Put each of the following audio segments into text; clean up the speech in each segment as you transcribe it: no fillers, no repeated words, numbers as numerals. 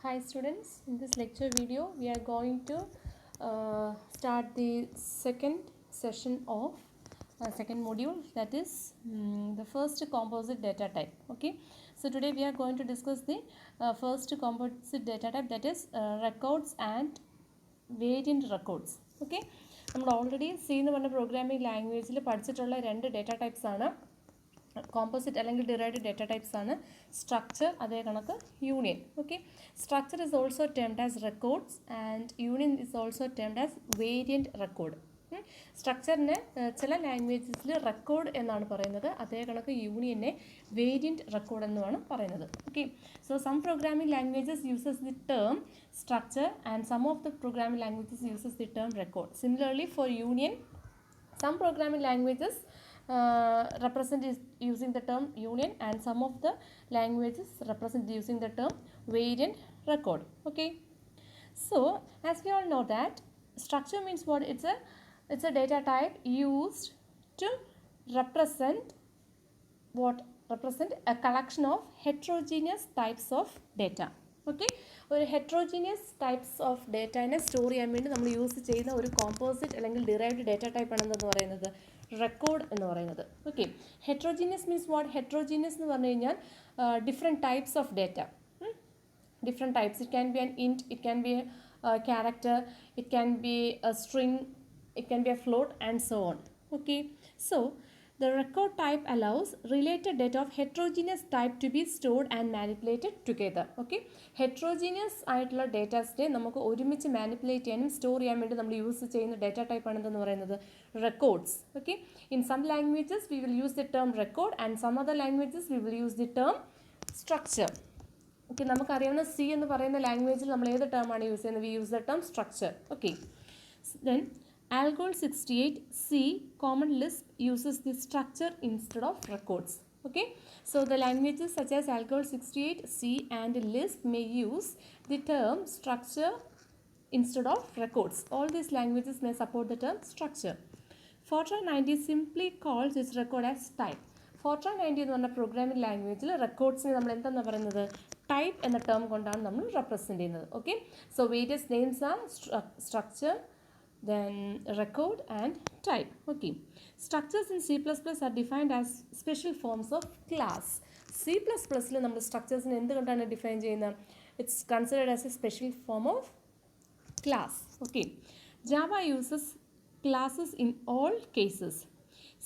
Hi students, in this lecture video we are going to start the second session of second module, that is the first composite data type. Okay, so today we are going to discuss the first composite data type, that is records and variant records. Okay, നമ്മൾ already C എന്ന് പറഞ്ഞ programming ലാംഗ്വേജിൽ പഠിച്ചിട്ടുള്ള രണ്ട് data types ആണ് composite അല്ലെങ്കിൽ derived data types ആണ് structure, അതേ കണക്ക് union. Okay, structure is also termed as records and union is also termed as variant record. സ്ട്രക്ചറിന് ചില ലാംഗ്വേജസിൽ റെക്കോർഡ് എന്നാണ് പറയുന്നത്, അതേ കണക്ക് യൂണിയനെ വേരിയൻറ്റ് റെക്കോർഡ് എന്നുമാണ് പറയുന്നത്. Okay, so some programming languages uses the term structure and some of the programming languages uses the term record. Similarly, for union, some programming languages represent using the term union and some of the languages represent using the term variant record. Okay, so as we all know that structure means what? It's a data type used to represent a collection of heterogeneous types of data. Okay, ഒരു heterogeneous types of ഡേറ്റാനെ store ചെയ്യാൻ വേണ്ടി നമ്മൾ use ചെയ്യുന്ന ഒരു composite അല്ലെങ്കിൽ derived data type ആണെന്ന് പറയുന്നത് record എന്ന് പറയുന്നത്. Okay, heterogeneous means what? Heterogeneous എന്ന് പറഞ്ഞു കഴിഞ്ഞാൽ different types of data, different types. It can be an int, it can be a character, it can be a string, it can be a float and so on. Okay, so the record type allows related data of heterogeneous type to be stored and manipulated together. Okay, heterogeneous ആയിട്ടുള്ള ഡേറ്റാസിനെ നമുക്ക് ഒരുമിച്ച് manipulate ചെയ്യാനും store ചെയ്യാൻ വേണ്ടി നമ്മൾ use ചെയ്യുന്ന data type ആണെന്ന് പറയുന്നത് records. Okay, in some languages we will use the term record and some other languages we will use the term structure. Okay, നമുക്കറിയാവുന്ന സി എന്ന് പറയുന്ന ലാംഗ്വേജിൽ നമ്മൾ ഏത് ടേം ആണ് യൂസ് ചെയ്യുന്നത്? We use the term structure. Okay, then ALGOL 68C Common Lisp uses the structure instead of records. Okay, so the languages such as ALGOL 68C and Lisp may use the term structure instead of records. All these languages may support the term structure. Fortran 90 simply calls its record as type. Fortran 90 എന്ന് പറഞ്ഞ programming ലാംഗ്വേജിൽ റെക്കോർഡ്സിനെ നമ്മൾ എന്താണെന്ന് പറയുന്നത്? Type എന്ന term കൊണ്ടാണ് നമ്മൾ represent ചെയ്യുന്നത്. Okay, so various names are structure, then record and type. Okay, structures in C++ are defined as special forms of class. C++ ൽ നമ്മൾ സ്ട്രക്ചേഴ്സിനെ എന്തുകൊണ്ടാണ് ഡിഫൈൻ ചെയ്യുന്നത്? It's considered as A special form of class. Okay, Java uses classes in all cases.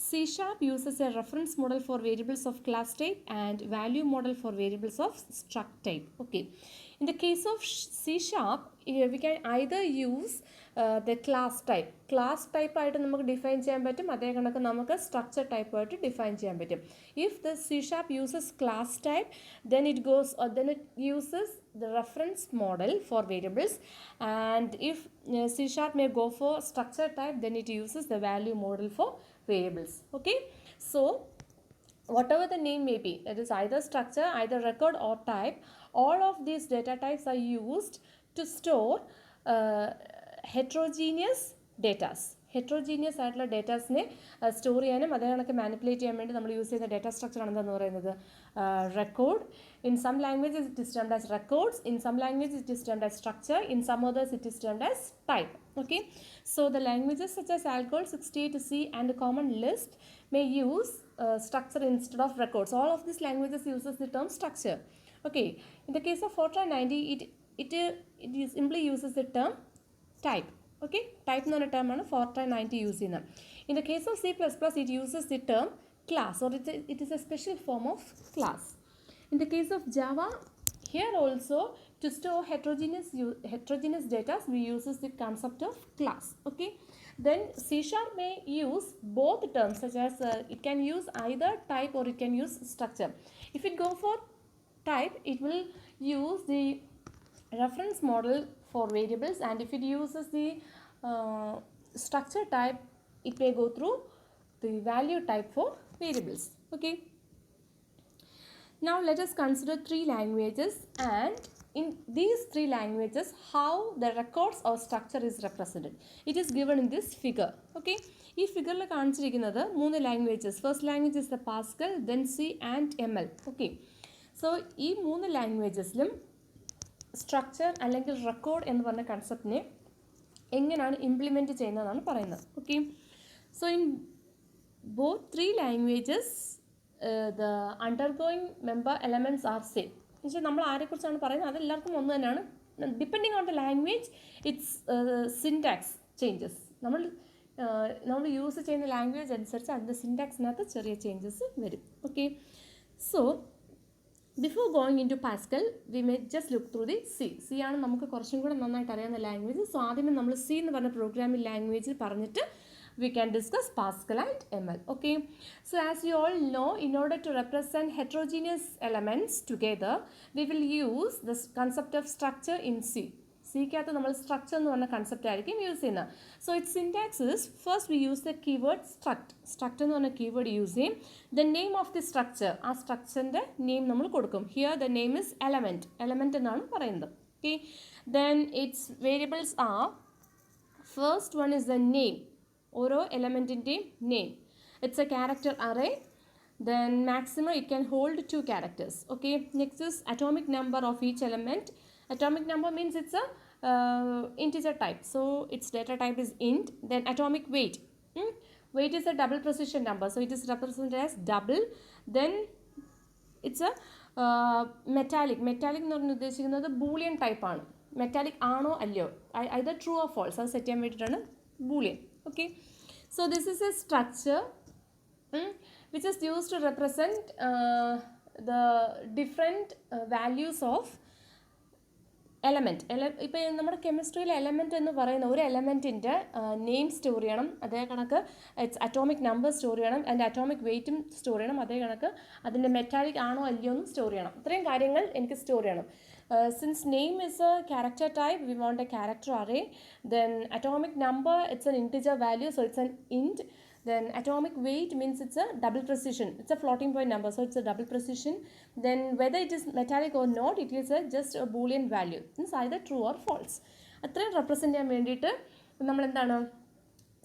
C# uses a reference model for variables of class type and value model for variables of struct type. Okay, in the case of C#, we can either use the class type. Class type ആയിട്ട് നമുക്ക് define ചെയ്യാൻ പറ്റും, അതേ കണക്ക് നമുക്ക് structure type ആയിട്ട് define ചെയ്യാൻ പറ്റും. If the C# uses class type, then it uses the reference model for variables, and if C# may go for structure type, then it uses the value model for variables. Okay, so whatever the name may be, that is either structure, either record or type, all of these data types are used to store heterogeneous datas. Heterogeneous ആയിട്ടുള്ള ഡേറ്റാസിനെ store ചെയ്യാനും അതേ കണക്ക് manipulate ചെയ്യാൻ വേണ്ടി നമ്മൾ use ചെയ്യുന്ന data structure ആണെന്ന് പറയുന്നത് record. In some languages it is termed as records, in some languages it is termed as structure, in some others it is termed as type. Okay, so the languages such as ALGOL 68C and Common Lisp may use structure instead of records. All of these languages uses the term structure. Okay, in the case of Fortran 90, it simply uses the term type. Okay, type എന്ന് പറഞ്ഞ term ആണ് Fortran 90 use ചെയ്യുന്നത്. In the case of C++, it uses the term class, or it is a special form of class. In the case of Java, here also to store heterogeneous data, we uses the concept of class. Okay, then C# may use both terms, such as it can use either type or it can use structure. If it go for type, it will use the reference model for variables, and if it uses the structure type, it may go through the value type for variables. Okay, now let us consider three languages, and in these three languages how the records or structure is represented. It is given in this figure. Okay, ഈ ഫിഗറിൽ കാണിച്ചിരിക്കുന്നത് മൂന്ന് languages. First language is the Pascal, then C and ML. Okay, so ഈ മൂന്ന് ലാംഗ്വേജസിലും structure അല്ലെങ്കിൽ record എന്ന് പറഞ്ഞ കൺസെപ്റ്റിനെ എങ്ങനെയാണ് ഇംപ്ലിമെൻറ്റ് ചെയ്യുന്നതെന്നാണ് പറയുന്നത്. Okay, so in both three languages the undergoing member elements are same. എന്ന് വെച്ചാൽ നമ്മൾ ആരെക്കുറിച്ചാണ് പറയുന്നത് അതെല്ലാവർക്കും ഒന്ന് തന്നെയാണ്. Depending on the language its syntax changes. നമ്മൾ യൂസ് ചെയ്യുന്ന ലാംഗ്വേജ് അനുസരിച്ച് അതിൻ്റെ സിൻടാക്സിനകത്ത് ചെറിയ ചേഞ്ചസ് വരും. Okay, so before going in to Pascal we may just look through the C ആണ് നമുക്ക് കുറച്ചും കൂടെ നന്നായിട്ട് അറിയാവുന്ന ലാംഗ്വേജ്. സോ ആദ്യമേ നമ്മൾ സി എന്ന് പറഞ്ഞ പ്രോഗ്രാമിംഗ് ലാംഗ്വേജിൽ പറഞ്ഞിട്ട് we can discuss Pascal and ML. Okay, so as you all know, in order to represent heterogeneous elements together, we will use this concept of structure in C. സിക്കകത്ത് നമ്മൾ structure എന്ന് പറഞ്ഞ concept ആയിരിക്കും use ചെയ്യുന്നത്. So its syntax is first we use the keyword struct എന്ന് പറഞ്ഞ keyword use ചെയ്യും. The name of the structure, ആ സ്ട്രക്ചറിൻ്റെ നെയിം നമ്മൾ കൊടുക്കും. Here the name is element എന്നാണ് പറയുന്നത്. Okay, then its variables are first one is the name, ഓരോ എലമെൻറ്റിൻ്റെയും name. It's a character array. Then maximum it can hold 2 characters. Okay, next is atomic number of each element. Atomic number means it's a integer type, so its data type is int. Then atomic weight, weight is a double precision number, so it is represented as double. Then it's a metallic എന്ന് പറഞ്ഞ് ഉദ്ദേശിക്കുന്നത് Boolean type ആണ്. Metallic ആണോ അല്ലയോ, either true or false, അത് set ചെയ്യാൻ വേണ്ടിയിട്ടാണ് Boolean. Okay, so this is a structure which is used to represent the different values of element. ഇപ്പോൾ നമ്മുടെ കെമിസ്ട്രിയിൽ എലമെൻറ്റ് എന്ന് പറയുന്ന ഒരു എലമെൻറ്റിൻ്റെ നെയിം സ്റ്റോർ ചെയ്യണം, അതേ കണക്ക് ഇറ്റ്സ് അറ്റോമിക് നമ്പർ സ്റ്റോർ ചെയ്യണം, അതിൻ്റെ അറ്റോമിക് വെയ്റ്റും സ്റ്റോർ ചെയ്യണം, അതേ കണക്ക് അതിൻ്റെ മെറ്റാലിക് ആണോ അല്ലയോ എന്നും സ്റ്റോർ ചെയ്യണം. ഇത്രയും കാര്യങ്ങൾ എനിക്ക് സ്റ്റോർ ചെയ്യണം. Since name is a character type, we want a character array. Then atomic number, it's an integer value, so it's an int. Then atomic weight means it's a double precision, it's a floating point number, so it's a double precision. Then whether it is metallic or not, it is just a boolean value, it's either true or false. അത്രയും represent ചെയ്യാൻ വേണ്ടിയിട്ട് നമ്മളെന്താണ്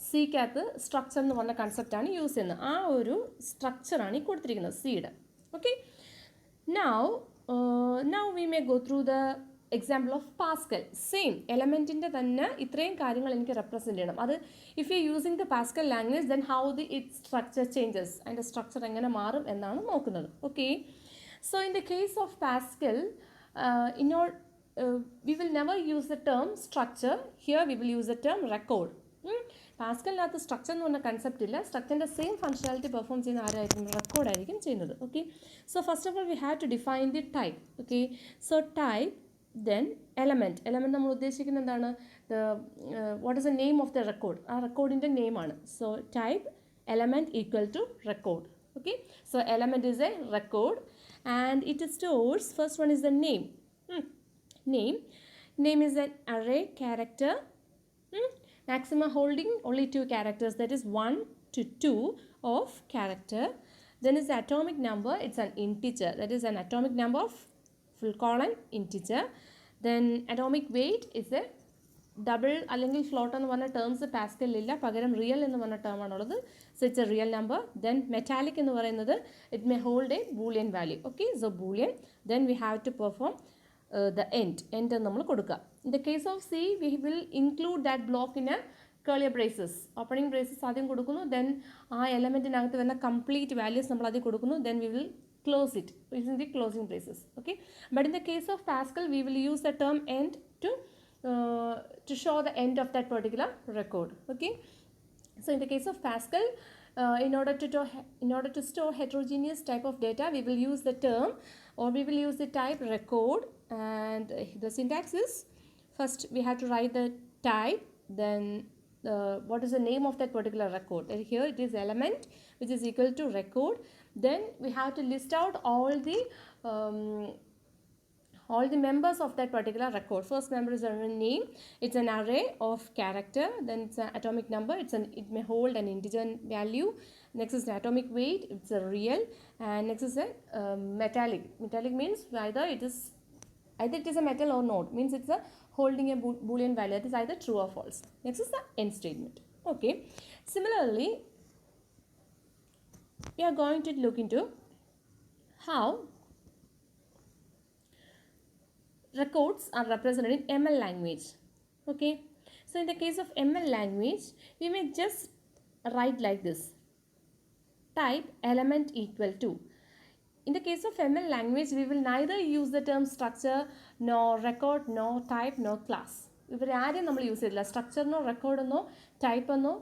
സിക്കകത്ത് structure എന്ന് പറഞ്ഞ കൺസെപ്റ്റാണ് use ചെയ്യുന്നത്. ആ ഒരു സ്ട്രക്ചറാണ് ഈ കൊടുത്തിരിക്കുന്നത് സിയുടെ. ഓക്കെ, now we may go through the example of Pascal. Same എലമെൻറ്റിൻ്റെ തന്നെ ഇത്രയും കാര്യങ്ങൾ എനിക്ക് റെപ്രസെൻറ്റ് ചെയ്യണം. അത് if you using the Pascal language then how the it structure changes, അതിൻ്റെ സ്ട്രക്ചർ എങ്ങനെ മാറും എന്നാണ് നോക്കുന്നത്. Okay, so in the case of Pascal we will never use the term structure. Here we will use the term record. പാസ്കലിനകത്ത് structure എന്ന് പറഞ്ഞ concept ഇല്ല. സ്ട്രക്ചറിൻ്റെ same functionality perform ചെയ്യുന്ന ആരായിരിക്കും, റെക്കോർഡായിരിക്കും ചെയ്യുന്നത്. Okay, so first of all we have to define the type. Okay, so type, then element നമ്മൾ ഉദ്ദേശിക്കുന്നത് എന്താണ്, what is the name of the record, ആ റെക്കോർഡിൻ്റെ നെയിമാണ്. So type element equal to record. Okay, so element is a record and it stores, first one is the name. Name is an array character, maximum holding only 2 characters, that is 1 to 2 of character. Then is the atomic number, it's an integer, that is an atomic number of full colon integer. Then atomic weight is a double അല്ലെങ്കിൽ float എന്ന് പറഞ്ഞ terms പാസ്കലിലില്ല, പകരം real എന്ന് പറഞ്ഞ term ആണുള്ളത്. So it's a real number. Then metallic എന്ന് പറയുന്നത് it may hold a Boolean value. Okay, so Boolean. Then we have to perform the end നമ്മൾ കൊടുക്കുക. In the case of C we will include that block in a curly braces. Opening braces ആദ്യം കൊടുക്കുന്നു, then ആ എലമെൻറ്റിനകത്ത് വരുന്ന complete values നമ്മൾ ആദ്യം കൊടുക്കുന്നു, then we will close it using the closing braces. Okay, but in the case of Pascal we will use the term end to show the end of that particular record. Okay, so in the case of Pascal, in order to store heterogeneous type of data, we will use the term, or we will use the type record. And the syntax is, first we have to write the type, then what is the name of that particular record. And here it is element, which is equal to record. Then we have to list out all the members of that particular record. First member is a name, it's an array of character, then it's an atomic number, it may hold an integer value. Next is the atomic weight, it's a real, and next is a metallic. Metallic means either it is a metal or not, means it's a holding a boolean value, that is either true or false. Next is the end statement. Okay, similarly we are going to look into how records are represented in ML language. Okay, so in the case of ML language, we may just write like this: type element equal to. In the case of ML language, we will neither use the term structure, nor record, nor type, nor class. ഇവർ ആരെയും നമ്മൾ use ചെയ്തില്ല. സ്ട്രക്ചറിനോ റെക്കോർഡെന്നോ ടൈപ്പെന്നോ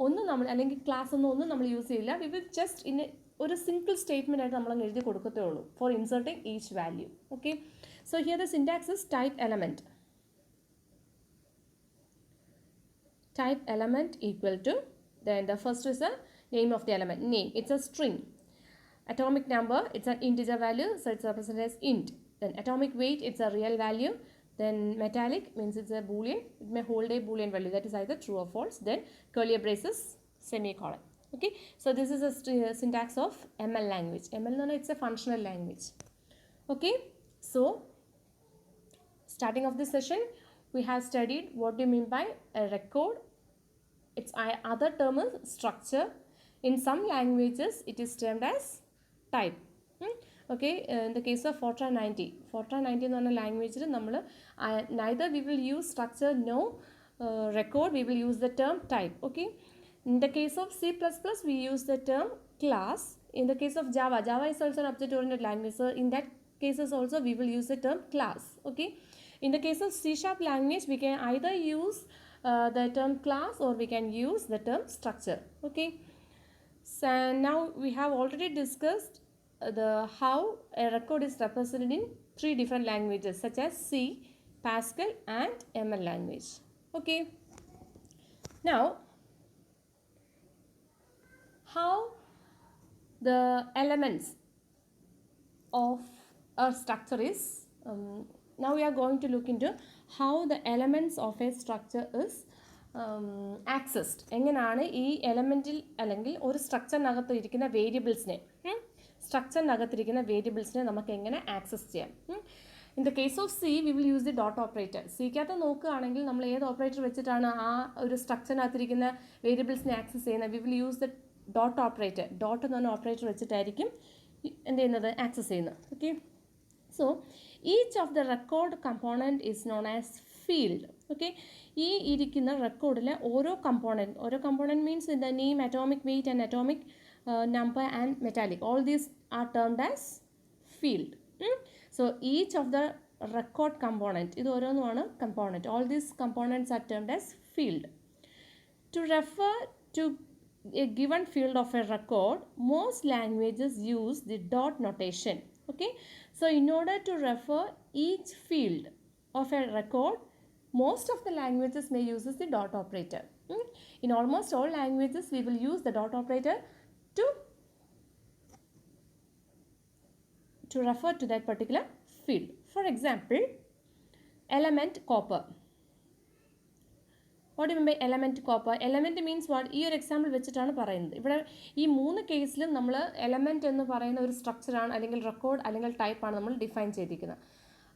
ഒന്നും നമ്മൾ, അല്ലെങ്കിൽ class എന്നോ ഒന്നും നമ്മൾ യൂസ് ചെയ്യില്ല. വി വിൽ ജസ്റ്റ് ഇൻ ഒരു സിംഗിൾ സ്റ്റേറ്റ്മെൻ്റ് ആയിട്ട് നമ്മൾ എഴുതി കൊടുക്കത്തേ ഉള്ളൂ for inserting each value. Okay, so here the syntax is type element. Type element equal to, then the first is the name of the element. Name, it's a string. Atomic number, it's an integer value, so it's represented as int. Then atomic weight, it's a real value. Then metallic means it's a boolean, it may hold a boolean value, that is either true or false. Then curly braces, semicolon. Okay, so this is a syntax of ML language. ML no, it's a functional language. Okay, so starting of this session, we have studied what do you mean by a record. Its other term is structure. In some languages, it is termed as type. Okay, in the case of Fortran 90 എന്ന് പറഞ്ഞ ലാംഗ്വേജിൽ നമ്മൾ neither we will use structure, no record, we will use the term type. Okay, in the case of C++, we use the term class. In the case of Java is also an object oriented language, so in that cases also we will use the term class. Okay, in the case of C# language, we can either use the term class, or we can use the term structure. Okay, so now we have already discussed how a record is represented in 3 different languages such as C, Pascal and ML language. Okay, now how the elements of a structure is, now we are going to look into how the elements of a structure is accessed. എങ്ങനെയാണ് ഈ എലമെൻറ്റിൽ അല്ലെങ്കിൽ ഒരു സ്ട്രക്ചറിനകത്ത് ഇരിക്കുന്ന വേരിയബിൾസിനെ നമുക്ക് എങ്ങനെ access ചെയ്യാം. In the case of C, we will use the dot operator. സിക്കകത്ത് നോക്കുകയാണെങ്കിൽ നമ്മൾ ഏത് ഓപ്പറേറ്റർ വെച്ചിട്ടാണ് ആ ഒരു സ്ട്രക്ചറിനകത്തിരിക്കുന്ന വേരിയബിൾസിനെ ആക്സസ് ചെയ്യുന്നത്? We will use the dot operator. Dot എന്ന് പറഞ്ഞ ഓപ്പറേറ്റർ വെച്ചിട്ടായിരിക്കും എന്ത് ചെയ്യുന്നത്, ആക്സസ് ചെയ്യുന്നത്. Okay, so each of the record component is known as field. Okay, ഈ ഇരിക്കുന്ന റെക്കോർഡിലെ ഓരോ component means the name, atomic weight and atomic number and metallic, all these are termed as field. So each of the record component, idu oronnuമാണ് component, all these components are termed as field. To refer to a given field of a record, most languages use the dot notation. Okay, so in order to refer each field of a record, most of the languages may use the dot operator. In almost all languages, we will use the dot operator to refer to that particular field. For example, element copper. What do you mean by element copper? Element means what? ഈ ഒരു example വെച്ചിട്ടാണ് പറയുന്നത്. ഇവിടെ ഈ 3 കേസിലും നമ്മൾ element എന്ന് പറയുന്ന ഒരു സ്ട്രക്ചറാണ്, അല്ലെങ്കിൽ റെക്കോർഡ്, അല്ലെങ്കിൽ ടൈപ്പാണ് നമ്മൾ ഡിഫൈൻ ചെയ്തിരിക്കുന്നത്.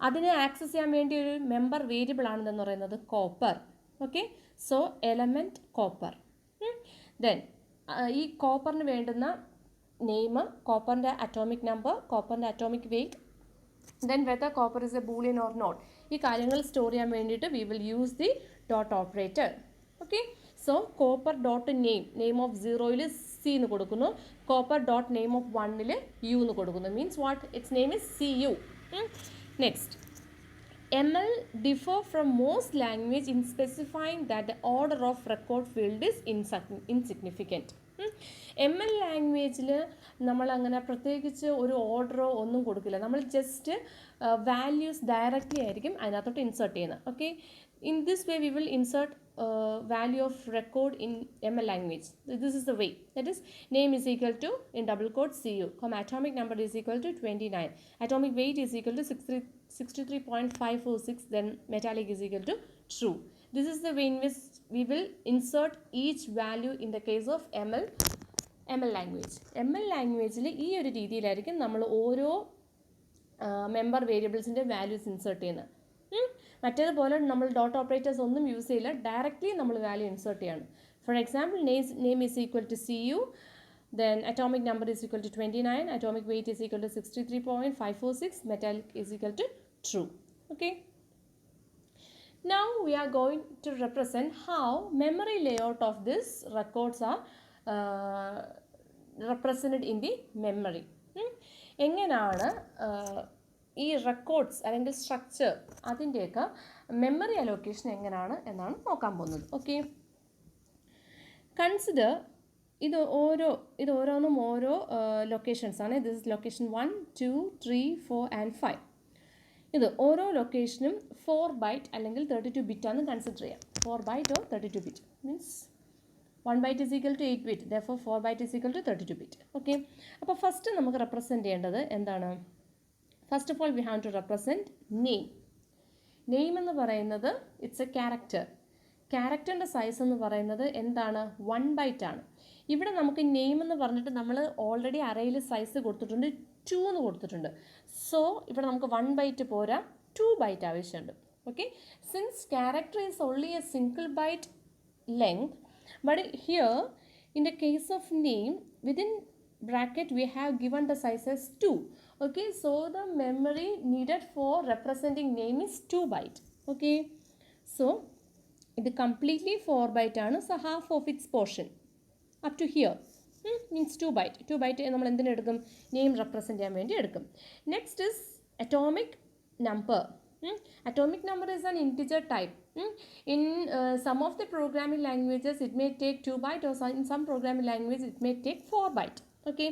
അതിനെ ആക്സസ് ചെയ്യാൻ വേണ്ടി ഒരു മെമ്പർ വേരിയബിൾ ആണെന്ന് പറയുന്നത് copper. Okay, so element copper. Then ഈ കോപ്പറിന് വേണ്ടുന്ന നെയിം, കോപ്പറിൻ്റെ അറ്റോമിക് നമ്പർ, കോപ്പറിൻ്റെ atomic weight, then whether copper is a Boolean or not, ഈ കാര്യങ്ങൾ സ്റ്റോർ ചെയ്യാൻ വേണ്ടിയിട്ട് we will use the dot operator. Okay, so copper dot name of 0യിൽ സി എന്ന് കൊടുക്കുന്നു, കോപ്പർ ഡോട്ട് നെയിം ഓഫ് 1ൽ യു എന്ന് കൊടുക്കുന്നു. Means what? It's name is CU. Next, ML differ from most language in specifying that the order of record field is insignificant. ML ലാംഗ്വേജിൽ നമ്മൾ അങ്ങനെ പ്രത്യേകിച്ച് ഒരു ഓർഡറോ ഒന്നും കൊടുക്കില്ല. നമ്മൾ ജസ്റ്റ് വാല്യൂസ് ഡയറക്റ്റ്ലി ആയിരിക്കും അതിനകത്തോട്ട് ഇൻസേർട്ട് ചെയ്യുന്നത്. Okay, in this way we will insert value of record in ML language. This is the way. That is, name is equal to, in double quote, CU, atomic number is equal to 29, atomic weight is equal to 63.546, then metallic is equal to true. This is the way in which we will insert each value in the case of ML language. ML languageൽ ഈ ഒരു രീതിയിലായിരിക്കും നമ്മൾ ഓരോ member വേരിയബിൾസിൻ്റെ values insert ചെയ്യുന്നത്. മറ്റേതുപോലെ നമ്മൾ dot operators ഒന്നും use ചെയ്യില്ല, ഡയറക്റ്റ്ലി നമ്മൾ വാല്യൂ ഇൻസേർട്ട് ചെയ്യാണ്. For example, name is equal to CU, then atomic number is equal to 29, atomic weight is equal to 63.546, metallic is equal to true. Okay. Now we are going to represent how memory layout of these records are represented in the memory. എങ്ങനെയാണ് ഈ records അല്ലെങ്കിൽ structure അതിൻ്റെയൊക്കെ memory allocation എങ്ങനെയാണ് എന്നാണ് നോക്കാൻ പോകുന്നത്. Okay, consider ഇത് ഓരോന്നും ഓരോ ലൊക്കേഷൻസ് ആണ്. This is location 1, 2, 3, 4 and 5. ഇത് ഓരോ ലൊക്കേഷനും 4 ബൈറ്റ് അല്ലെങ്കിൽ 32 ബിറ്റ് ആണ് കൺസിഡർ ചെയ്യാം. 4 byte or 32 bit means 1 byte is equal to 8 bit, therefore 4 byte is equal to 32 bit. Okay, അപ്പോൾ ഫസ്റ്റ് നമുക്ക് റെപ്രസെൻറ്റ് ചെയ്യേണ്ടത് എന്താണ്? First of all we have to represent name. Name എന്ന് പറയുന്നത് ഇറ്റ്സ് എ ക്യാരക്ടർ. ക്യാരക്ടറിൻ്റെ size എന്ന് പറയുന്നത് എന്താണ്? 1 byte ആണ്. ഇവിടെ നമുക്ക് നെയിം എന്ന് പറഞ്ഞിട്ട് നമ്മൾ ഓൾറെഡി അറേയിൽ സൈസ് കൊടുത്തിട്ടുണ്ട്, 2 എന്ന് കൊടുത്തിട്ടുണ്ട്. സോ ഇവിടെ നമുക്ക് 1 byte പോരാ, 2 byte ആവശ്യമുണ്ട്. Okay, since character is only a single byte length, but here in the case of name, within bracket we have given the size as 2. Okay, so the memory needed for representing name is 2 byte. Okay, so it completely 4 byte ആണ്. So half of its portion up to here means 2 byte. 2 byte നമ്മൾ എന്തിനു എടുക്കും? Name represent ചെയ്യാൻ വേണ്ടി എടുക്കും. Next is atomic number. Atomic number is an integer type. In some of the programming languages it may take 2 byte, or in some programming languages it may take 4 byte. Okay,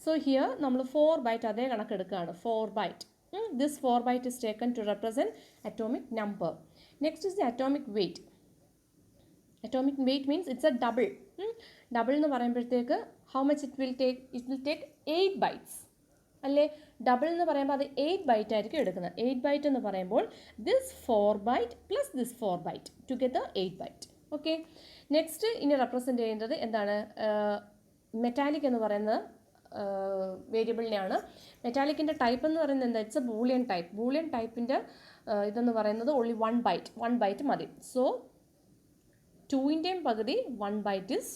so here നമ്മൾ 4 byte അതേ കണക്കെടുക്കുകയാണ്. 4 byte. This 4 byte is taken to represent atomic number. Next is the atomic weight. Atomic weight means it's a double. Double എന്ന് പറയുമ്പോഴത്തേക്ക് how much it will take? It will take 8 bytes. അല്ലേ? Double എന്ന് പറയുമ്പോൾ അത് 8 byte ആയിരിക്കും എടുക്കുന്നത്. 8 byte എന്ന് പറയുമ്പോൾ this 4 byte plus this 4 byte together 8 byte. Okay, next ഇനി റെപ്രസെൻറ്റ് ചെയ്യുന്നത് എന്താണ്? മെറ്റാലിക് എന്ന് പറയുന്നത് വേരിയബിളിനെയാണ്. മെറ്റാലിക്കിൻ്റെ ടൈപ്പ് എന്ന് പറയുന്നത് എന്താ? It's a Boolean type. Boolean ടൈപ്പിൻ്റെ ഇതെന്ന് പറയുന്നത് ഓൺലി 1 byte. 1 byte മതി. സോ 2ൻ്റെയും പകുതി 1 byte is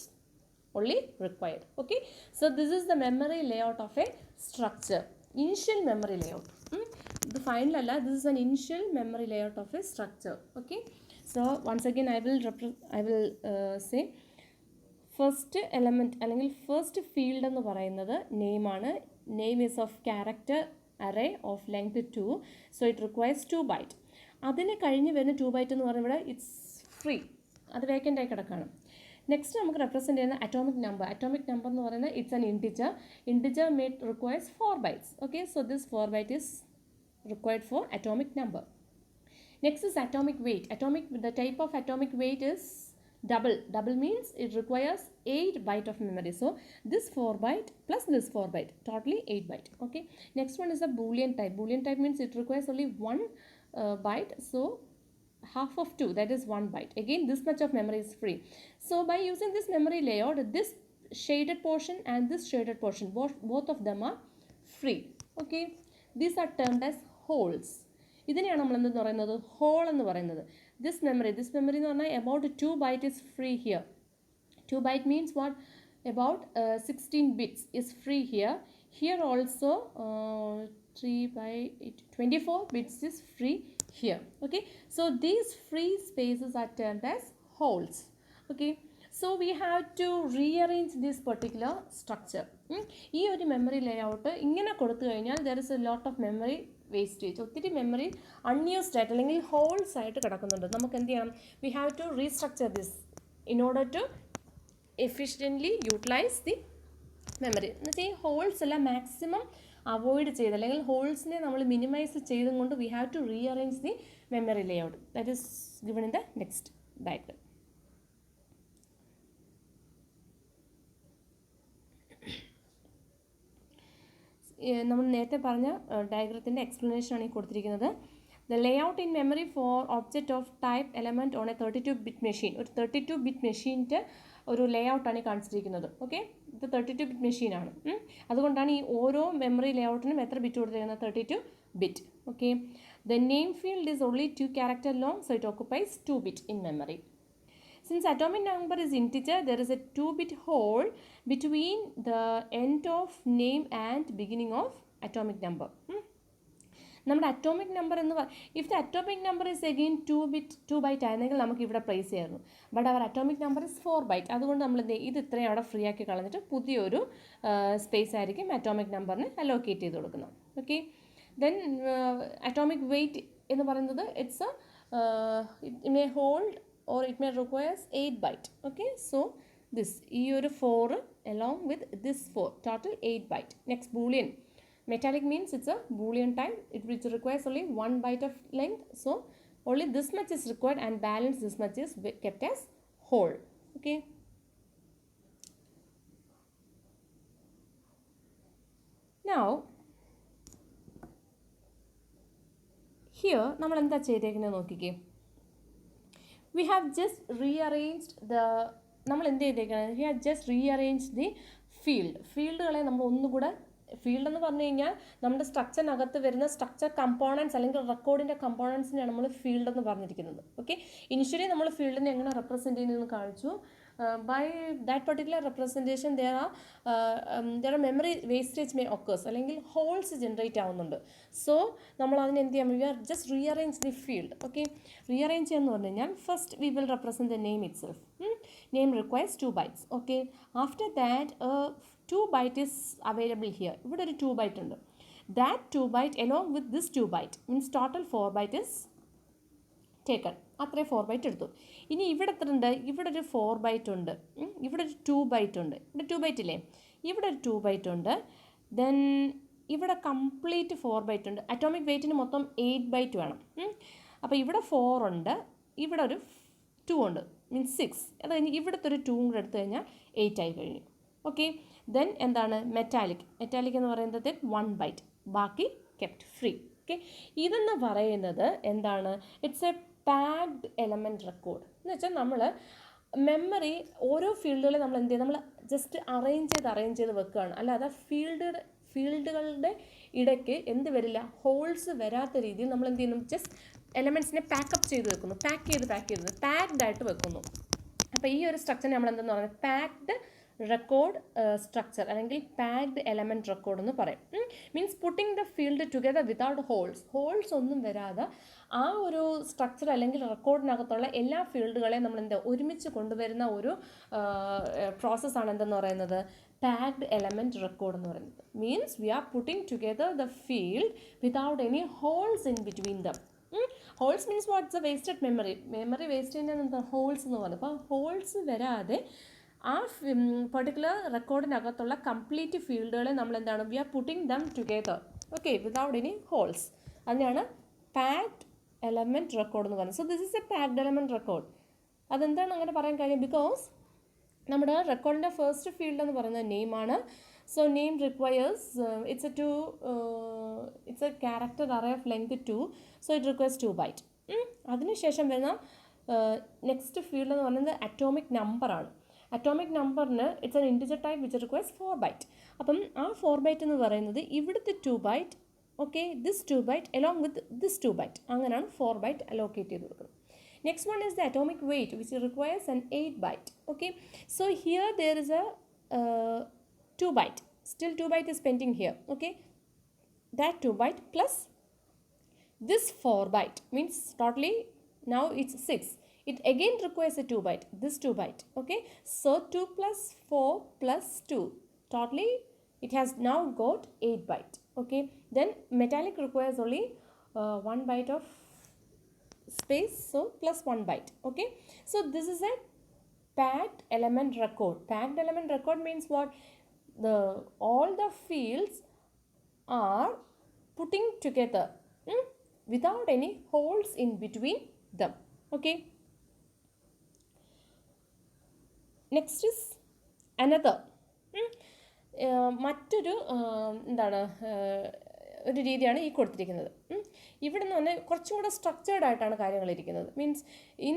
only required. Okay, so this is the memory layout of a structure. Initial memory layout. The final alla, this is an initial memory layout of a structure. Okay, so once again I will say first element അല്ലെങ്കിൽ first field എന്ന് പറയുന്നത് name ആണ്. Name is of character array of length 2, so it requires 2 byte. അതിന് കഴിഞ്ഞ് വരുന്ന 2 byte എന്ന് പറയുമ്പോൾ it's free, അത് വേക്കൻ്റ് ആയി കിടക്കുകയാണ്. നെക്സ്റ്റ് നമുക്ക് റെപ്രസെൻറ്റ് ചെയ്യുന്ന അറ്റോമിക് നമ്പർ. അറ്റോമിക് നമ്പർ എന്ന് പറയുന്നത് it's an integer. Integer requires 4 bytes. Okay, so this 4 byte is required for atomic number. Next is atomic weight. The type of atomic weight is double. Double means it requires 8 byte of memory. So this 4 byte plus this 4 byte, totally 8 byte. Okay, next one is a boolean type. Boolean type means it requires only 1 byte. So half of 2, that is 1 byte. Again, this much of memory is free. So by using this memory layout, this shaded portion and this shaded portion, both of them are free. Okay, these are termed as holes. ഇതിനെയാണ് നമ്മൾ എന്തെന്ന് പറയുന്നത്? Whole എന്ന് പറയുന്നത്. This memory എന്ന് പറഞ്ഞാൽ about 2 byte is free here. 2 byte means what? About 16 bits is free here. Here also 3 by 8, 24 bits is free here. Okay, so these free spaces are termed as holes. Okay, so we have to rearrange this particular structure. ഈ ഒരു memory layout ഇങ്ങനെ കൊടുത്തു കഴിഞ്ഞാൽ there is a lot of memory wastage. ഒത്തിരി memory unused ആയിട്ട് അല്ലെങ്കിൽ holes ആയിട്ട് കിടക്കുന്നുണ്ട്. നമുക്ക് എന്ത് ചെയ്യണം? we have to restructure this in order to efficiently utilize the memory. എന്നുവെച്ചാൽ ഈ ഹോൾസ് എല്ലാം മാക്സിമം അവോയ്ഡ് ചെയ്ത് അല്ലെങ്കിൽ ഹോൾസിനെ നമ്മൾ മിനിമൈസ് ചെയ്തും കൊണ്ട് we have to rearrange the memory layout. That is given in the next diagram. നമ്മൾ നേരത്തെ പറഞ്ഞ ഡയഗ്രത്തിൻ്റെ എക്സ്പ്ലനേഷനാണ് ഈ കൊടുത്തിരിക്കുന്നത്. The layout in memory for object of type element on a 32 bit machine. ഒരു 32 bit മെഷീൻ്റെ ഒരു ലേഔട്ടാണ് ഈ കാണിച്ചിരിക്കുന്നത്. ഓക്കെ, ഇത് 32 bit മെഷീനാണ്. അതുകൊണ്ടാണ് ഈ ഓരോ മെമ്മറി ലേഔട്ടിനും എത്ര ബിറ്റ് കൊടുത്തിരിക്കുന്നത്? 32 bit. Okay, the name field is only 2 character long, so it occupies 2 bit in memory. Since atomic number is integer, there is a 2 bit hole between the end of name and beginning of atomic number. നമ്മുടെ atomic number എന്ന് if the atomic number is again 2 byte ആയിരുന്നെങ്കിൽ നമുക്ക് ഇവിടെ place ചെയ്യായിരുന്നു. But our atomic number is 4 byte. അതുകൊണ്ട് നമ്മൾ ഇത് ഇത്രയും അവിടെ ഫ്രീ ആക്കി കളഞ്ഞിട്ട് പുതിയൊരു സ്പേസ് ആയിരിക്കും അറ്റോമിക് നമ്പറിന് അലോക്കേറ്റ് ചെയ്ത് കൊടുക്കുന്നത്. ഓക്കെ, ദെൻ അറ്റോമിക് വെയ്റ്റ് എന്ന് പറയുന്നത് it's it may hold or it may requires 8 byte. Okay, so this ഈ ഒരു 4 along with this 4 total 8 byte. Next boolean, metallic means it's a boolean type, which requires only 1 byte of length, so only this much is required and balance this much is kept as whole. Okay, now here നമ്മൾ എന്താ ചെയ്തേക്കുന്നത് നോക്കിക്കേ. We have just rearranged the നമ്മൾ എന്ത് ചെയ്തേക്കുന്നത്, we have just rearranged the ഫീൽഡുകളെ നമ്മൾ ഒന്നുകൂടെ, field എന്ന് പറഞ്ഞു കഴിഞ്ഞാൽ നമ്മുടെ സ്ട്രക്ചറിനകത്ത് വരുന്ന സ്ട്രക്ചർ കമ്പോണൻസ് അല്ലെങ്കിൽ റെക്കോർഡിൻ്റെ കമ്പോണൻസിനെയാണ് നമ്മൾ ഫീൽഡ് എന്ന് പറഞ്ഞിരിക്കുന്നത്. ഓക്കെ, ഇനിഷ്യലി നമ്മൾ ഫീൽഡിനെ എങ്ങനെ റെപ്രസെൻറ്റ് ചെയ്യുന്നതെന്ന് കാണിച്ചു. By that particular representation there are memory wastage may occurs, അല്ലെങ്കിൽ ഹോൾസ് ജനറേറ്റ് ആവുന്നുണ്ട്. സോ നമ്മൾ അതിന് എന്ത് ചെയ്യാം, we are just rearrange the field. Okay, rearrange ചെയ്യാന്ന് പറഞ്ഞു കഴിഞ്ഞാൽ first we will represent the name itself. Name requires 2 bytes. Okay, after that 2 byte is available here. ഇവിടെ ഒരു 2 byte ഉണ്ട്. That 2 byte along with this 2 byte means total 4 byte is taken. അത്രയും 4 byte എടുത്തു. ഇനി ഇവിടെ എത്ര ഉണ്ട്, ഇവിടെ ഒരു 4 byte ഉണ്ട്, ഇവിടെ ഒരു 2 byte ഉണ്ട്. ഇവിടെ 2 byte ഇല്ലേ, ഇവിടെ ഒരു 2 byte ഉണ്ട്. ദെൻ ഇവിടെ കംപ്ലീറ്റ് 4 byte ഉണ്ട്. അറ്റോമിക് വെയ്റ്റിന് മൊത്തം 8 byte വേണം. അപ്പോൾ ഇവിടെ 4 ഉണ്ട്, ഇവിടെ ഒരു 2 ഉണ്ട്, മീൻസ് 6. അത് കഴിഞ്ഞ് ഇവിടുത്തെ ഒരു 2 കൂടെ എടുത്തു കഴിഞ്ഞാൽ 8 ആയി കഴിഞ്ഞു. ഓക്കെ, ദെൻ എന്താണ് മെറ്റാലിക് എന്ന് പറയുന്നത് 1 byte, ബാക്കി കെപ്റ്റ് ഫ്രീ. ഓക്കെ, ഇതെന്ന് പറയുന്നത് എന്താണ്, it's A packed element record എന്ന് വെച്ചാൽ നമ്മൾ മെമ്മറി ഓരോ ഫീൽഡുകളെ നമ്മൾ എന്ത് ചെയ്യും, നമ്മൾ ജസ്റ്റ് അറേഞ്ച് ചെയ്ത് വെക്കുകയാണ്. അല്ലാതെ ഫീൽഡുകളുടെ ഇടയ്ക്ക് എന്ത് വരില്ല, ഹോൾസ് വരാത്ത രീതിയിൽ നമ്മൾ എന്ത് ചെയ്യുന്നു, ജസ്റ്റ് എലമെൻറ്റ്സിനെ പാക്കപ്പ് ചെയ്ത് വെക്കുന്നു, പാക്ഡ് ആയിട്ട് വെക്കുന്നു. അപ്പോൾ ഈ ഒരു സ്ട്രക്ചർ നമ്മൾ എന്തെന്ന് പറയുന്നത് പാക്ഡ് റെക്കോർഡ് സ്ട്രക്ചർ അല്ലെങ്കിൽ പാക്ഡ് എലമെൻറ്റ് റെക്കോർഡ് എന്ന് പറയും. Means putting the field together without holes ഒന്നും വരാതെ ആ ഒരു സ്ട്രക്ചർ അല്ലെങ്കിൽ റെക്കോർഡിനകത്തുള്ള എല്ലാ ഫീൽഡുകളെയും നമ്മൾ എന്താ ഒരുമിച്ച് കൊണ്ടുവരുന്ന ഒരു പ്രോസസ്സാണ് എന്തെന്ന് പറയുന്നത് പാക്ഡ് എലമെൻറ്റ് റെക്കോർഡ് എന്ന് പറയുന്നത്. Means we are putting together the field without any holes in between them. Holes means what's a wasted memory waste ചെയ്യുന്ന എന്താ ഹോൾസ് എന്ന് പറയുന്നത്. അപ്പോൾ ഹോൾസ് വരാതെ ആ പെർട്ടിക്കുലർ റെക്കോർഡിനകത്തുള്ള കംപ്ലീറ്റ് ഫീൽഡുകളെ നമ്മൾ എന്താണ് we are putting them together, okay, without any holes. അതിനാണ് പാക്ഡ് എലമെൻറ്റ് റെക്കോർഡ് എന്ന് പറയുന്നത്. So this is a packed element record. അതെന്താണ് അങ്ങനെ പറയാൻ കാര്യം, ബിക്കോസ് നമ്മുടെ റെക്കോർഡിൻ്റെ ഫസ്റ്റ് ഫീൽഡ് എന്ന് പറയുന്നത് നെയിമാണ്. So name requires it's a character array of length 2, so it requires 2 byte. അതിനുശേഷം വരുന്ന നെക്സ്റ്റ് ഫീൽഡ് എന്ന് പറയുന്നത് അറ്റോമിക് നമ്പറാണ്. അറ്റോമിക് നമ്പറിന് it's an integer type which requires 4 byte. അപ്പം ആ 4 byte എന്ന് പറയുന്നത് ഇവിടുത്തെ 2 byte, okay, this 2 byte along with this 2 byte, അങ്ങനെയാണ് 4 byte അലോക്കേറ്റ് ചെയ്ത് കൊടുക്കുന്നത്. Next one is the atomic weight which requires an 8 byte. Okay, so here there is a 2 byte, still 2 byte is pending here. Okay, that 2 byte plus this 4 byte means totally now it's 6. It again requires a 2 byte, this 2 byte. Okay, so 2 plus 4 plus 2, totally it has now got 8 byte. Okay, then metallic requires only 1 byte of space, so plus 1 byte. Okay, so this is a packed element record. Packed element record means what, all the fields are putting together without any holes in between them. Okay, next is another മറ്റൊരു എന്താണ് ഒരു രീതിയാണ് ഈ കൊടുത്തിരിക്കുന്നത്. ഇവിടെ നിന്ന് തന്നെ കുറച്ചും കൂടെ സ്ട്രക്ചേർഡ് ആയിട്ടാണ് കാര്യങ്ങൾ ഇരിക്കുന്നത്. Means in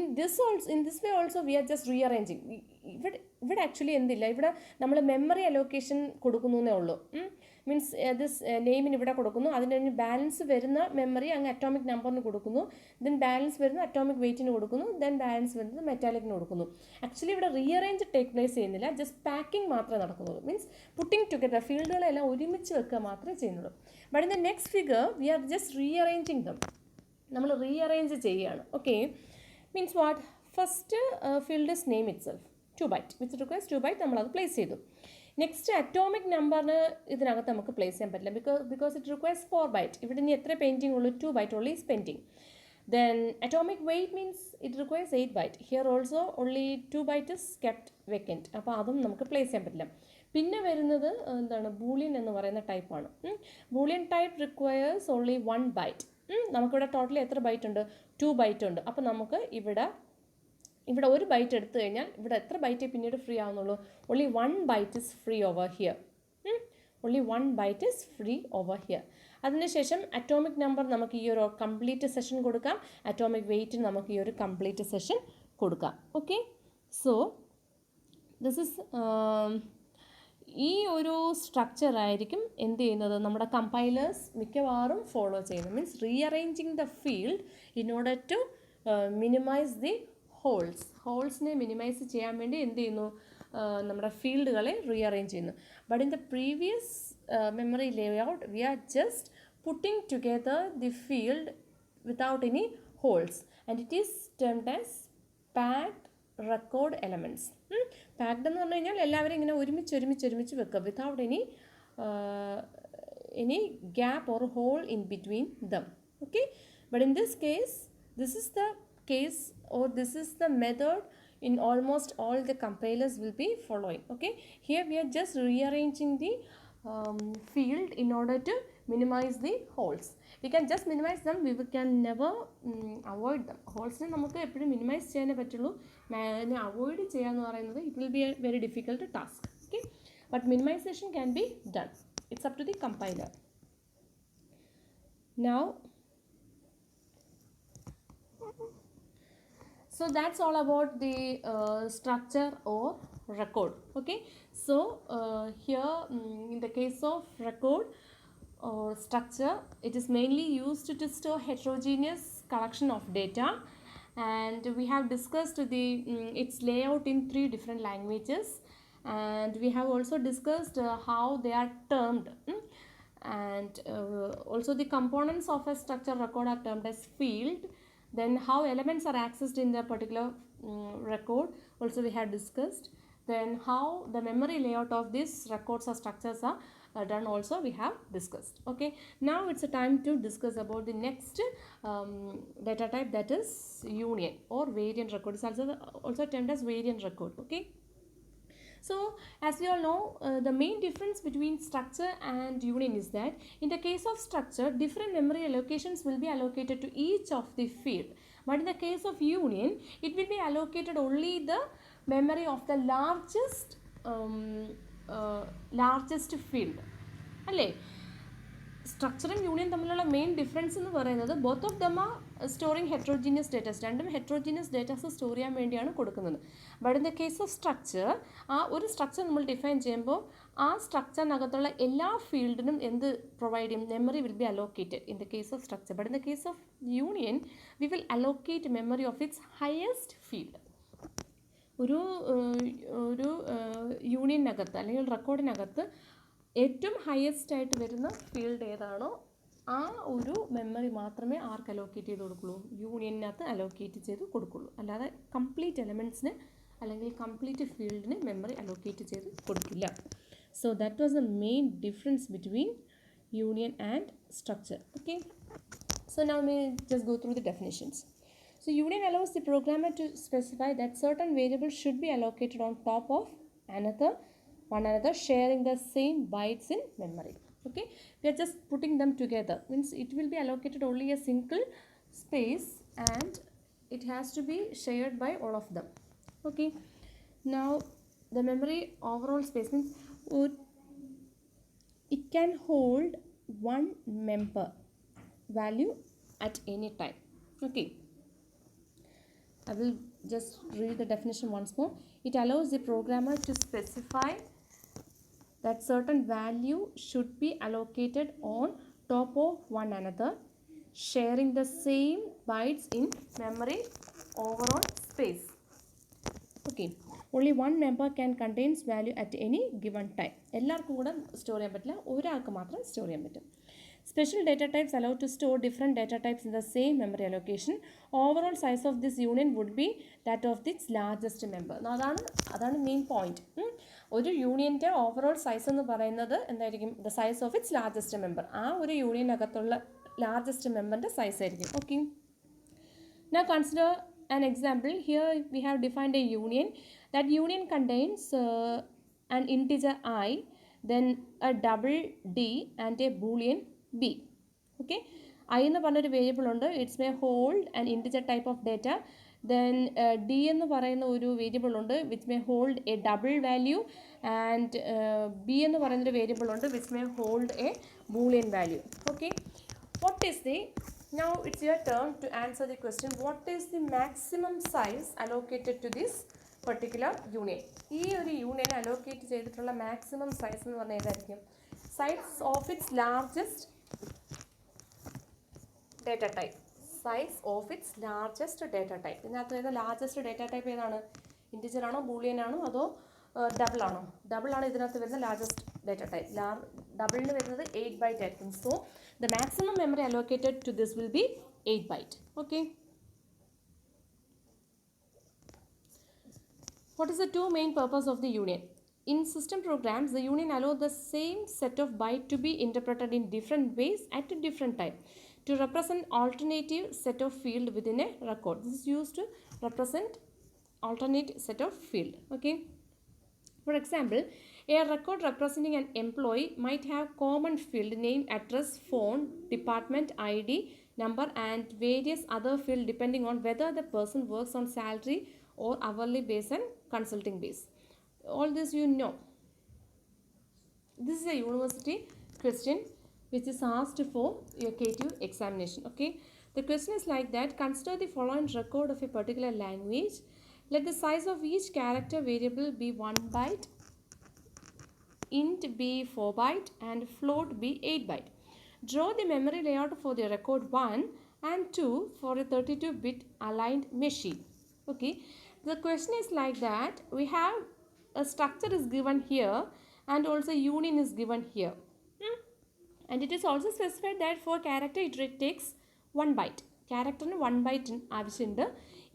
this way also we are just rearranging. ഇവിടെ ആക്ച്വലി എന്തില്ല, ഇവിടെ നമ്മൾ മെമ്മറി അലോക്കേഷൻ കൊടുക്കുന്നേ ഉള്ളൂ. മീൻസ് ദിസ് നെയിമിന് ഇവിടെ കൊടുക്കുന്നു, അതിന് ബാലൻസ് വരുന്ന മെമ്മറി അങ്ങ് അറ്റോമിക് നമ്പറിന് കൊടുക്കുന്നു, ദെൻ ബാലൻസ് വരുന്ന അറ്റോമിക് വെയിറ്റിന് കൊടുക്കുന്നു, ദെൻ ബാലൻസ് വരുന്നത് മെറ്റാലിക്കിന് കൊടുക്കുന്നു. ആക്ച്വലി ഇവിടെ റീഅറേഞ്ച് ടേക്ക് പ്ലേസ് ചെയ്യുന്നില്ല, ജസ്റ്റ് പാക്കിംഗ് മാത്രമേ നടക്കുന്നുള്ളൂ. മീൻസ് പുട്ടിംഗ് ടുഗദർ, ഫീൽഡുകളെല്ലാം ഒരുമിച്ച് വെക്കുക മാത്രമേ ചെയ്യുന്നുള്ളൂ. But in the next figure we are just rearranging dum, നമ്മൾ റീഅറേഞ്ച് ചെയ്യുകയാണ്. Okay, means what, first field is name it self 2 byte which requires 2 byte, നമ്മളത് place ചെയ്തു. നെക്സ്റ്റ് അറ്റോമിക് നമ്പറിന് ഇതിനകത്ത് നമുക്ക് പ്ലേസ് ചെയ്യാൻ പറ്റില്ല, ബിക്കോസ് ഇറ്റ് റിക്വയർസ് 4 byte. ഇവിടെ ഇനി എത്ര പെയിൻറ്റിംഗ് ഉള്ളൂ? 2 byte only is painting. Then atomic weight means it requires 8 byte. Here also only 2 byte is kept vacant. അപ്പോൾ അതും നമുക്ക് പ്ലേസ് ചെയ്യാൻ പറ്റില്ല. പിന്നെ വരുന്നത് എന്താണ്, ബൂളിയൻ എന്ന് പറയുന്ന ടൈപ്പാണ്. Boolean type requires only 1 byte. നമുക്കിവിടെ ടോട്ടലി എത്ര ബൈറ്റ് ഉണ്ട്? 2 byte ഉണ്ട്. അപ്പോൾ നമുക്ക് ഇവിടെ 1 byte എടുത്തു കഴിഞ്ഞാൽ ഇവിടെ എത്ര ബൈറ്റേ പിന്നീട് ഫ്രീ ആവുന്നുള്ളൂ? Only 1 byte is free over here. Only 1 byte is free over here. അതിനുശേഷം അറ്റോമിക് നമ്പർ നമുക്ക് ഈ ഒരു കംപ്ലീറ്റ് സെഷൻ കൊടുക്കാം, അറ്റോമിക് വെയിറ്റിന് നമുക്ക് ഈ ഒരു കംപ്ലീറ്റ് സെഷൻ കൊടുക്കാം. ഓക്കെ, സോ ദിസ് ഇസ് ഈ ഒരു സ്ട്രക്ചർ ആയിരിക്കും എന്ത് ചെയ്യുന്നത്, നമ്മുടെ കമ്പൈലേഴ്സ് മിക്കവാറും ഫോളോ ചെയ്യുന്നത്. Means rearranging the field in order to minimize the ഹോൾസിനെ മിനിമൈസ് ചെയ്യാൻ വേണ്ടി എന്ത് ചെയ്യുന്നു, നമ്മുടെ ഫീൽഡുകളെ റീഅറേഞ്ച് ചെയ്യുന്നു. But in the previous memory layout we are just putting together the field without any holes and it is termed as packed record elements. Packed എന്ന് പറഞ്ഞു കഴിഞ്ഞാൽ എല്ലാവരും ഇങ്ങനെ ഒരുമിച്ച് വെക്കുക, without any gap or hole in between them. Okay, but in this case this is the case, or this is the method in almost all the compilers will be following. Okay, here we are just rearranging the field in order to minimize the holes. We can just minimize them, we can never avoid them. Holes ne നമുക്ക് എപ്പോഴും minimise ചെയ്യാനേ പറ്റുള്ളൂ, avoid ചെയ്യാന്ന് പറയുന്നത് it will be a very difficult task. Okay, but minimization can be done, it's up to the compiler. Now so that's all about the structure or record. Okay, so here in the case of record or structure, it is mainly used to store heterogeneous collection of data, and we have discussed the its layout in 3 different languages, and we have also discussed how they are termed, and also the components of a structure record are termed as field. Then how elements are accessed in the particular record also we have discussed. Then how the memory layout of these records or structures are done also we have discussed. Okay, now it's a time to discuss about the next data type, that is union or variant record. It's also termed as variant record. Okay, so as we all know, the main difference between structure and union is that in the case of structure, different memory allocations will be allocated to each of the field, but in the case of union, it will be allocated only the memory of the largest field. അല്ലേ? സ്ട്രക്ചറും union തമ്മിലുള്ള main difference എന്ന് പറയുന്നത് both of them are storing heterogeneous datas. രണ്ടും heterogeneous datas store ചെയ്യാൻ വേണ്ടിയാണ് കൊടുക്കുന്നത്. But in the case of structure, ആ ഒരു സ്ട്രക്ചർ നമ്മൾ ഡിഫൈൻ ചെയ്യുമ്പോൾ ആ സ്ട്രക്ചറിനകത്തുള്ള എല്ലാ ഫീൽഡിനും എന്ത് പ്രൊവൈഡ് ചെയ്യും? Memory will be allocated in the case of structure. But in the case of union we will allocate memory of its highest field. ഒരു യൂണിയനകത്ത് അല്ലെങ്കിൽ റെക്കോർഡിനകത്ത് ഏറ്റവും ഹയസ്റ്റ് ആയിട്ട് വരുന്ന ഫീൽഡ് ഏതാണോ ആ ഒരു മെമ്മറി മാത്രമേ ആർക്ക് അലോക്കേറ്റ് ചെയ്ത് കൊടുക്കുള്ളൂ? യൂണിയനകത്ത് അലോക്കേറ്റ് ചെയ്ത് കൊടുക്കുള്ളൂ. അല്ലാതെ കംപ്ലീറ്റ് എലമെൻറ്റ്സിന് അല്ലെങ്കിൽ കംപ്ലീറ്റ് ഫീൽഡിന് മെമ്മറി അലോക്കേറ്റ് ചെയ്ത് കൊടുക്കില്ല. So that was the main difference between union and structure. Okay, so now we just go through the definitions. So union allows the programmer to specify that certain variables should be allocated on top of one another, sharing the same bytes in memory. Okay, we are just putting them together, means it will be allocated only a single space and it has to be shared by all of them. Okay, now the memory overall space means it can hold one member value at any time. Okay, I will just read the definition once more. It allows the programmer to specify that certain value should be allocated on top of one another, sharing the same bytes in memory overall space. Okay, only one member can contains value at any given time. എല്ലാവർക്കും കൂടെ store ചെയ്യാൻ പറ്റില്ല, ഒരാൾക്ക് മാത്രം store ചെയ്യാൻ പറ്റും. Special data types allow to store different data types in the same memory allocation. Overall size of this union would be that of its largest member. അതാണ് main point. ഒരു യൂണിയൻ്റെ ഓവറോൾ സൈസ് എന്ന് പറയുന്നത് എന്തായിരിക്കും? The size of its largest member. ആ ഒരു യൂണിയനകത്തുള്ള largest മെമ്പറിൻ്റെ size ആയിരിക്കും. Okay, now consider an example. Here we have defined a union. That union contains an integer I, then a double D and a boolean B. Okay, I എന്ന് പറഞ്ഞൊരു variable ഉണ്ട്. It's may hold an integer type of data. Then D എന്ന് പറയുന്ന ഒരു variable ഉണ്ട് which may hold A double value, and B എന്ന് പറയുന്നൊരു variable ഉണ്ട് which may hold a Boolean value. Okay, what is the, now it's your turn to answer the question, what is the maximum size allocated to this particular union? ഈ ഒരു യൂണിയനെ allocate ചെയ്തിട്ടുള്ള maximum size എന്ന് പറഞ്ഞാൽ ഏതായിരിക്കും? Size of its largest data type. Size of its largest data type. ഇതിനകത്ത് ഏതാ largest data type ഏതാണ്? Integer ആണോ, ബൂളിയൻ ആണോ, അതോ ഡബിൾ ആണോ? ഡബിൾ ആണ് ഇതിനകത്ത് വരുന്ന ലാർജസ്റ്റ് ഡേറ്റ ടൈപ്പ്. ഡബിളിന് വരുന്നത് 8 byte ആയിരിക്കും. So the maximum memory allocated to this will be 8 byte. Okay, what is the two main purpose of the union? In system programs, the union allows the same set of byte to be interpreted in different ways at a different time to represent alternative set of field within a record. This is used to represent alternate set of field. Okay, for example, a record representing an employee might have common field name, address, phone, department, ID, number and various other fields depending on whether the person works on salary or hourly base and consulting base. All this you know. This is a university question which is asked for your K2 examination. Okay, the question is like that. Consider the following record of a particular language. Let the size of each character variable be 1 byte, int be 4 byte and float be 8 byte. Draw the memory layout for the record 1 and 2 for a 32-bit aligned machine. Okay, the question is like that. We have a structure is given here and also union is given here. And it is also specified that for character it takes 1 byte. Character 1 byte ആവശ്യമുണ്ട്.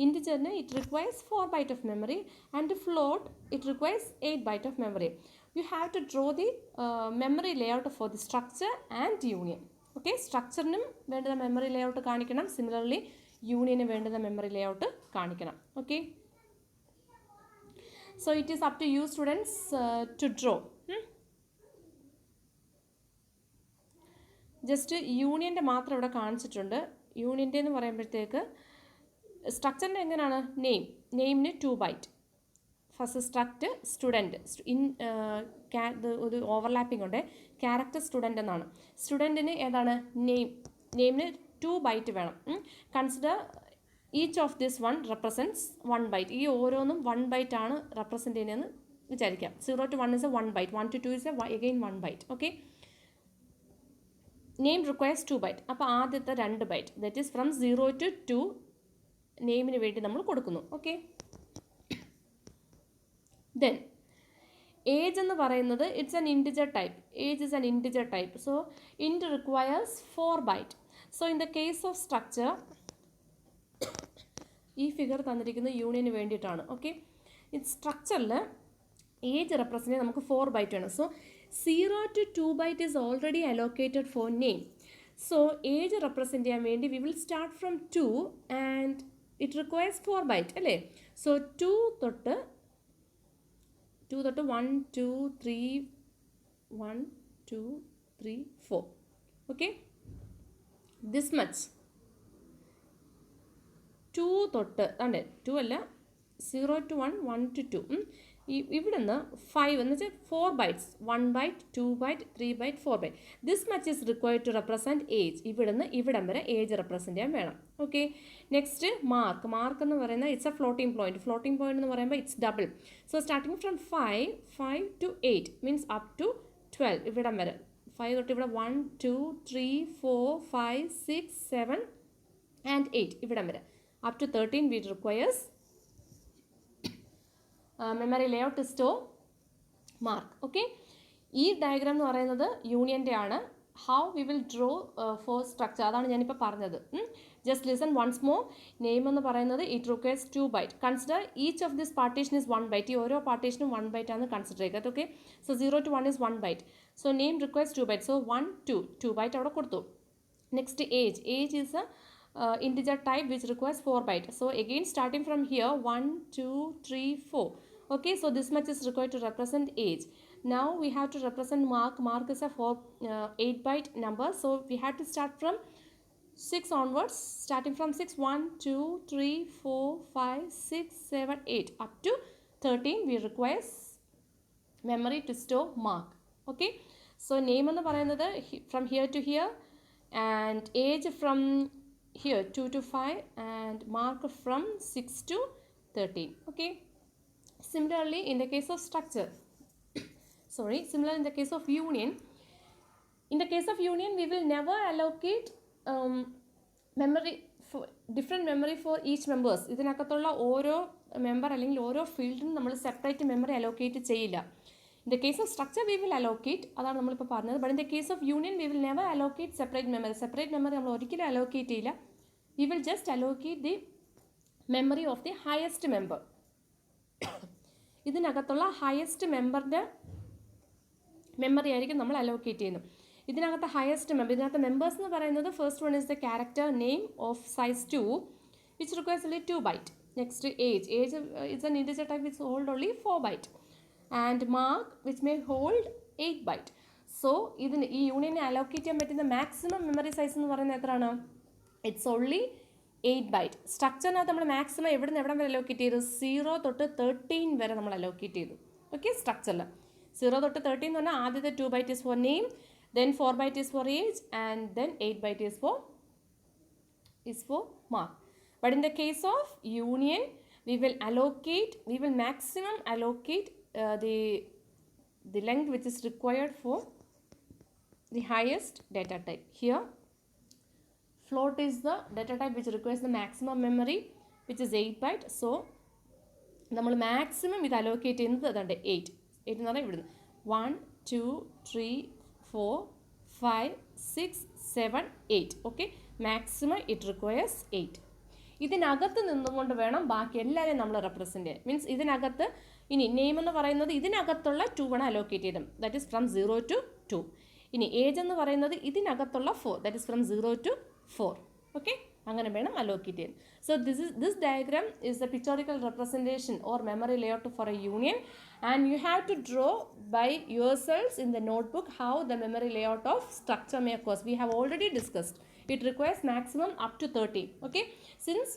Integer it requires 4 byte of memory, and float it requires 8 byte of memory. You have to draw the memory layout for the structure and union. Okay, structure-നും വേണ്ടുന്ന memory layout കാണിക്കണം. Similarly, union വേണ്ടുന്ന memory layout കാണിക്കണം. Okay, so it is up to you students to draw. Just യൂണിയൻ്റെ മാത്രം ഇവിടെ കാണിച്ചിട്ടുണ്ട്. യൂണിയൻ്റെ എന്ന് പറയുമ്പോഴത്തേക്ക് സ്ട്രക്ചറിൻ്റെ എങ്ങനെയാണ്? നെയിമിന് 2 byte. ഫസ്റ്റ് സ്ട്രക്റ്റ് സ്റ്റുഡൻറ്റ് ഒരു ഓവർലാപ്പിംഗ് ഉണ്ട്. ക്യാരക്ടർ സ്റ്റുഡൻറ്റ് എന്നാണ്. സ്റ്റുഡൻറ്റിന് ഏതാണ്? നെയിമിന് 2 byte വേണം. Consider each of this one represents 1 byte. ഈ ഓരോന്നും 1 byte ആണ് റെപ്രസെൻറ്റ് ചെയ്യുന്നതെന്ന് വിചാരിക്കാം. 0 to 1 is a 1 byte, 1 to 2 is a again 1 byte. Okay, name requires 2 byte. അപ്പോൾ ആദ്യത്തെ 2 byte, that is from 0 to 2 നെയിമിന് വേണ്ടി നമ്മൾ കൊടുക്കുന്നു. ഓക്കെ, ദെൻ ഏജ് എന്ന് പറയുന്നത് it's an integer type. Age is an integer type. So int requires 4 byte. So in the case of structure, ഈ figure തന്നിരിക്കുന്നത് യൂണിയന് വേണ്ടിയിട്ടാണ്. ഓക്കെ, ഈ സ്ട്രക്ചറിൽ ഏജ് റെപ്രസെൻറ്റ് നമുക്ക് 4 byte വേണം. So 0 to 2 byte is already allocated for name. So age represent ചെയ്യാൻ വേണ്ടി we will start from 2 and it requires 4 byte അല്ലേ. So 2 തൊട്ട് 1 2 3 1 2 3 4. Okay, this much 2 തൊട്ട് അല്ലേ, 2 അല്ല, 0 to 1 1 to 2. ഇവിടുന്ന് 5 എന്ന് വെച്ചാൽ 4 bytes, 1 byte, 2 byte, 3 byte, 4 byte. This much is required to represent age. ഇവിടുന്ന് ഇവിടം വരെ ഏജ് റെപ്രസെൻറ്റ് ചെയ്യാൻ വേണം. ഓക്കെ, നെക്സ്റ്റ് മാർക്ക് എന്ന് പറയുന്നത് it's a floating point. Floating point എന്ന് പറയുമ്പോൾ it's double. So starting from 5 to 8 means up to 12 ഇവിടം വരെ. 5 തൊട്ട് ഇവിടെ 1, 2, 3, 4, 5, 6, 7 and 8 ഇവിടം വരെ. Up to 13 we requires memory layout to store mark. Okay, ഈ ഡയഗ്രാം എന്ന് പറയുന്നത് യൂണിയൻ്റെ ആണ്. How we will draw for structure അതാണ് ഞാനിപ്പോൾ പറഞ്ഞത്. Just listen once more. Name എന്ന് പറയുന്നത് it requires 2 byte. Consider each of this partition is 1 byte. ഈ ഓരോ പാർട്ടീഷനും 1 byte ആണ് കൺസിഡർ ചെയ്യുക. Okay, so 0 to 1 is 1 byte. So name requires 2 byte. So 1, 2 byte അവിടെ കൊടുത്തു. Next age is a integer type which requires 4 byte. So again starting from here 1, 2, 3, 4. Okay, so this much is required to represent age. Now we have to represent mark is a 8 byte number, so we have to start from 6 onwards. Starting from 6, 1, 2, 3, 4, 5, 6, 7, 8 up to 13 we requires memory to store mark. Okay, so name എന്ന് പറയുന്നത് from here to here and age from here 2 to 5 and mark from 6 to 13. Okay, similarly in the case of structure, similar in the case of union. In the case of union we will never allocate memory for different memory for each members. ഇതിനകത്തുള്ള ഓരോ member അല്ലെങ്കിൽ ഓരോ ഫീൽഡിനും നമ്മൾ separate memory allocate ചെയ്യില്ല. In the case of structure we will allocate, അതാണ് നമ്മളിപ്പോൾ പറഞ്ഞത്. But in the case of union we will never allocate separate memory. Separate memory നമ്മൾ ഒരിക്കലും allocate ചെയ്യില്ല. We will just allocate the memory of the highest member. ഇതിനകത്തുള്ള highest മെമ്പറിൻ്റെ memory ആയിരിക്കും നമ്മൾ allocate ചെയ്യുന്നത്. ഇതിനകത്ത് ഹയസ്റ്റ് മെമ്പർ, ഇതിനകത്ത് മെമ്പേഴ്സ് എന്ന് പറയുന്നത് first one is the character name of size 2 which requires only 2 byte. Next age is an integer type which hold only 4 byte. And mark which may hold 8 byte. So ഇതിന് ഈ യൂണിയനെ allocate ചെയ്യാൻ പറ്റുന്ന maximum memory size എന്ന് പറയുന്നത് എത്രയാണ്? It's only 8 byte. സ്ട്രക്ചറിനകത്ത് നമ്മൾ maximum എവിടെ നിന്ന് എവിടെ വരെ അലോക്കേറ്റ് ചെയ്തു? 0 തൊട്ട് 13 വരെ നമ്മൾ അലോക്കേറ്റ് ചെയ്തു. ഓക്കെ, സ്ട്രക്ചറിൽ 0 തൊട്ട് 13 എന്ന് പറഞ്ഞാൽ ആദ്യത്തെ 2 byte is for name, then 4 byte is for age and then 8 byte is for mark. But in the case of union we will maximum allocate the length which is required for the highest data type. Here float is the data type which requires the maximum memory which is 8 byte. So നമ്മൾ maximum ഇത് allocate ചെയ്യുന്നത് അതുകൊണ്ട് 8 എന്ന് പറഞ്ഞാൽ ഇവിടുന്ന് 1, 2, 3, 4, 5, 6, 7, 8. Okay, maximum it requires 8. ഇതിനകത്ത് നിന്നുകൊണ്ട് വേണം ബാക്കി എല്ലാവരെയും നമ്മൾ റെപ്രസെൻറ്റ് ചെയ്യാൻ. മീൻസ് ഇതിനകത്ത് ഇനി നെയിം എന്ന് പറയുന്നത് ഇതിനകത്തുള്ള 2 വേണം അലോക്കേറ്റ് ചെയ്തും, ദാറ്റ് ഈസ് ഫ്രം 0 to 2. ഇനി ഏജ് എന്ന് പറയുന്നത് ഇതിനകത്തുള്ള 4, that is from 0 to 4. Okay, അങ്ങനെ വേണം അലോക്കേറ്റ് ചെയ്യാൻ. So this diagram is the pictorial representation or memory layout for a union, and you have to draw by yourselves in the notebook how the memory layout of structure may occur. We have already discussed it requires maximum up to 30. Okay, since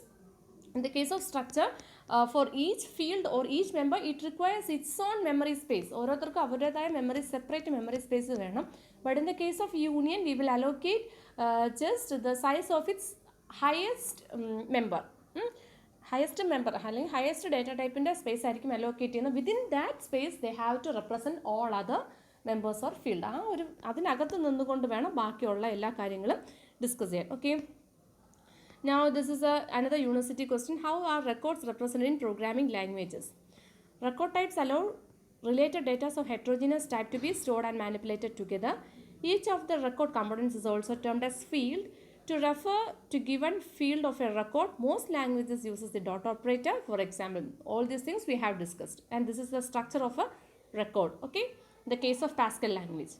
in the case of structure for each field or each member it requires its own memory space. ഓരോരുത്തർക്കും അവരുടേതായ memory separate memory space വേണം. But in the case of union we will allocate just the size of its highest member. Highest member അല്ലെങ്കിൽ highest data ടൈപ്പിൻ്റെ space ആയിരിക്കും allocate ചെയ്യുന്നത്. Within that space they have to represent all other members or field. ആ ഒരു അതിനകത്ത് നിന്നുകൊണ്ട് വേണം ബാക്കിയുള്ള എല്ലാ കാര്യങ്ങളും ഡിസ്കസ് ചെയ്യാൻ. Okay, now this is another university question. How are records represented in programming languages? Record types allow related data of heterogeneous type to be stored and manipulated together. Each of the record components is also termed as field. To refer to given field of a record, most languages uses the dot operator. For example, all these things we have discussed, and this is the structure of a record. Okay, the case of Pascal language.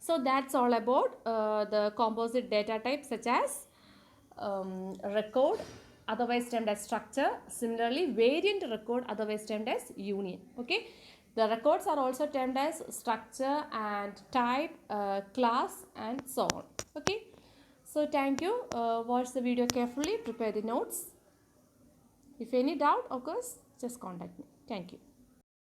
So that's all about the composite data types such as record, otherwise termed as structure. Similarly, variant record, otherwise termed as union. Okay, the records are also termed as structure and type, class, and so on. Okay, so thank you. Watch the video carefully, prepare the notes. If any doubt occurs, just contact me. Thank you.